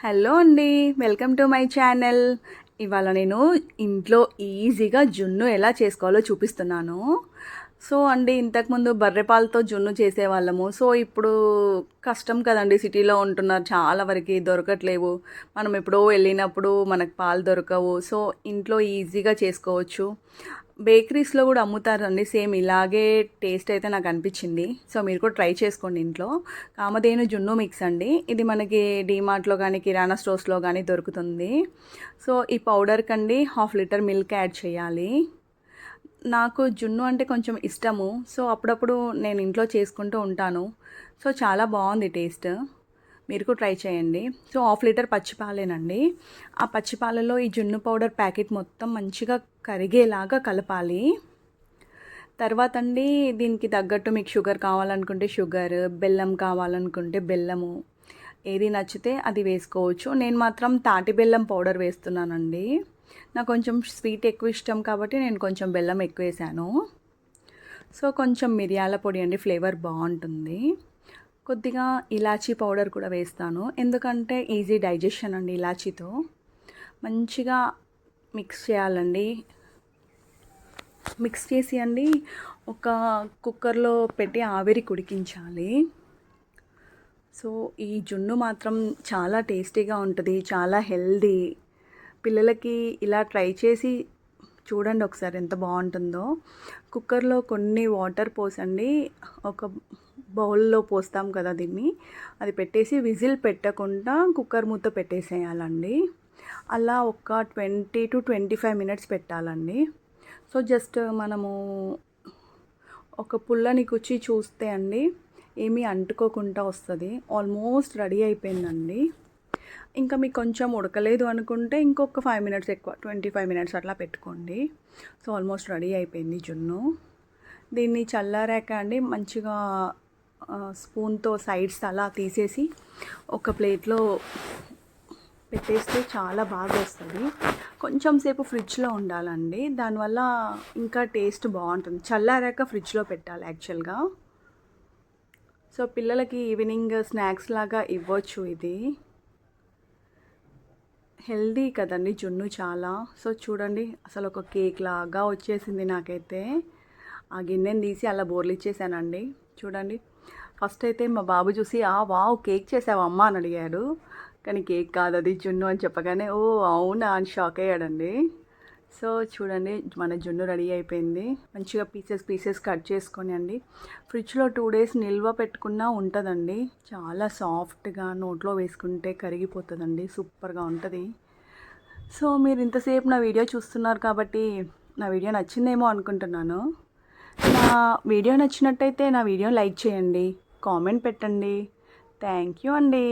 Hello అండి. Welcome to my channel. ఇవాళ నేను ఇంట్లో ఈజీగా జున్ను ఎలా చేసుకోవాలో చూపిస్తున్నాను. సో అండి, ఇంతకుముందు బర్రె పాలతో జున్ను చేసేవాళ్ళము. సో ఇప్పుడు కష్టం కదండి, సిటీలో ఉంటున్నారు, చాలా వరకు దొరకట్లేవు. మనం ఎప్పుడో వెళ్ళినప్పుడు మనకు పాలు దొరకవు. సో ఇంట్లో ఈజీగా చేసుకోవచ్చు. బేకరీస్లో కూడా అమ్ముతారండి, సేమ్ ఇలాగే టేస్ట్ అయితే నాకు అనిపించింది. సో మీరు కూడా ట్రై చేసుకోండి ఇంట్లో. కామధేను జున్ను మిక్స్ అండి, ఇది మనకి డీమార్ట్లో కానీ కిరాణా స్టోర్స్లో కానీ దొరుకుతుంది. సో ఈ పౌడర్ కండి 1/2 లీటర్ మిల్క్ యాడ్ చేయాలి. నాకు జున్ను అంటే కొంచెం ఇష్టము. సో అప్పుడప్పుడు నేను ఇంట్లో చేసుకుంటూ ఉంటాను. సో చాలా బాగుంది టేస్ట్. మీరు కూడా ట్రై చేయండి. సో 1/2 లీటర్ పచ్చిపాలేనండి. ఆ పచ్చిపాలలో ఈ జున్ను పౌడర్ ప్యాకెట్ మొత్తం మంచిగా కరిగేలాగా కలపాలి. తర్వాత అండి, దీనికి తగ్గట్టు మీకు షుగర్ కావాలనుకుంటే షుగర్, బెల్లం కావాలనుకుంటే బెల్లము, ఏది నచ్చితే అది వేసుకోవచ్చు. నేను మాత్రం తాటి బెల్లం పౌడర్ వేస్తున్నానండి. నాకు కొంచెం స్వీట్ ఎక్కువ ఇష్టం కాబట్టి నేను కొంచెం బెల్లం ఎక్కువ వేసాను. సో కొంచెం మిరియాల పొడి అండి, ఫ్లేవర్ బాగుంటుంది. కొద్దిగా ఇలాచీ పౌడర్ కూడా వేస్తాను, ఎందుకంటే ఈజీ డైజెషన్ అండి ఇలాచీతో. మంచిగా మిక్స్ చేయాలండి. మిక్స్ చేసి అండి ఒక కుక్కర్లో పెట్టి ఆవిరి ఉడికించాలి. సో ఈ జున్ను మాత్రం చాలా టేస్టీగా ఉంటుంది, చాలా హెల్దీ. పిల్లలకి ఇలా ట్రై చేసి చూడండి ఒకసారి ఎంత బాగుంటుందో. కుక్కర్లో కొన్ని వాటర్ పోసండి, ఒక బౌల్లో పోస్తాం కదా దీన్ని, అది పెట్టేసి విజిల్ పెట్టకుండా కుక్కర్ మూత పెట్టేసేయాలండి. అలా ఒక 20 to 25 మినిట్స్ పెట్టాలండి. సో జస్ట్ మనము ఒక పుల్లని కుచ్చి చూస్తే అండి ఏమీ అంటుకోకుండా వస్తుంది. ఆల్మోస్ట్ రెడీ అయిపోయిందండి. ఇంకా మీకు కొంచెం ఉడకలేదు అనుకుంటే ఇంకొక 5 మినిట్స్ ఎక్కువ, 25 మినిట్స్ అట్లా పెట్టుకోండి. సో ఆల్మోస్ట్ రెడీ అయిపోయింది జున్ను. దీన్ని చల్లారాక అండి మంచిగా స్పూన్తో సైడ్స్ అలా తీసేసి ఒక ప్లేట్లో పెట్టేస్తే చాలా బాగా వస్తుంది. కొంచెం సేపు ఫ్రిడ్జ్లో ఉండాలండి, దానివల్ల ఇంకా టేస్ట్ బాగుంటుంది. చల్లారాక ఫ్రిడ్జ్లో పెట్టాలి యాక్చువల్గా. సో పిల్లలకి ఈవినింగ్ స్నాక్స్ లాగా ఇవ్వచ్చు. ఇది హెల్దీ కదండి జున్ను చాలా. సో చూడండి, అసలు ఒక కేక్ లాగా వచ్చేసింది నాకైతే. ఆ గిన్నెని తీసి అలా బోర్లు ఇచ్చేసానండి. చూడండి, ఫస్ట్ అయితే మా బాబు చూసి వావ్ కేక్ చేసావా అమ్మ అని అడిగాడు. కానీ కేక్ కాదు అది జున్ను అని చెప్పగానే ఓ అవునా అని షాక్ అయ్యాడండి. సో చూడండి, మన జున్ను రెడీ అయిపోయింది. మంచిగా పీసెస్ కట్ చేసుకొని అండి ఫ్రిడ్జ్లో 2 days నిల్వ పెట్టుకున్నా ఉంటుందండి. చాలా సాఫ్ట్గా నోట్లో వేసుకుంటే కరిగిపోతుందండి, సూపర్గా ఉంటుంది. సో మీరు ఇంతసేపు నా వీడియో చూస్తున్నారు కాబట్టి నా వీడియో నచ్చిందేమో అనుకుంటున్నాను. నా వీడియో నచ్చినట్టయితే నా వీడియో లైక్ చేయండి, కామెంట్ పెట్టండి. థ్యాంక్ యూ అండి.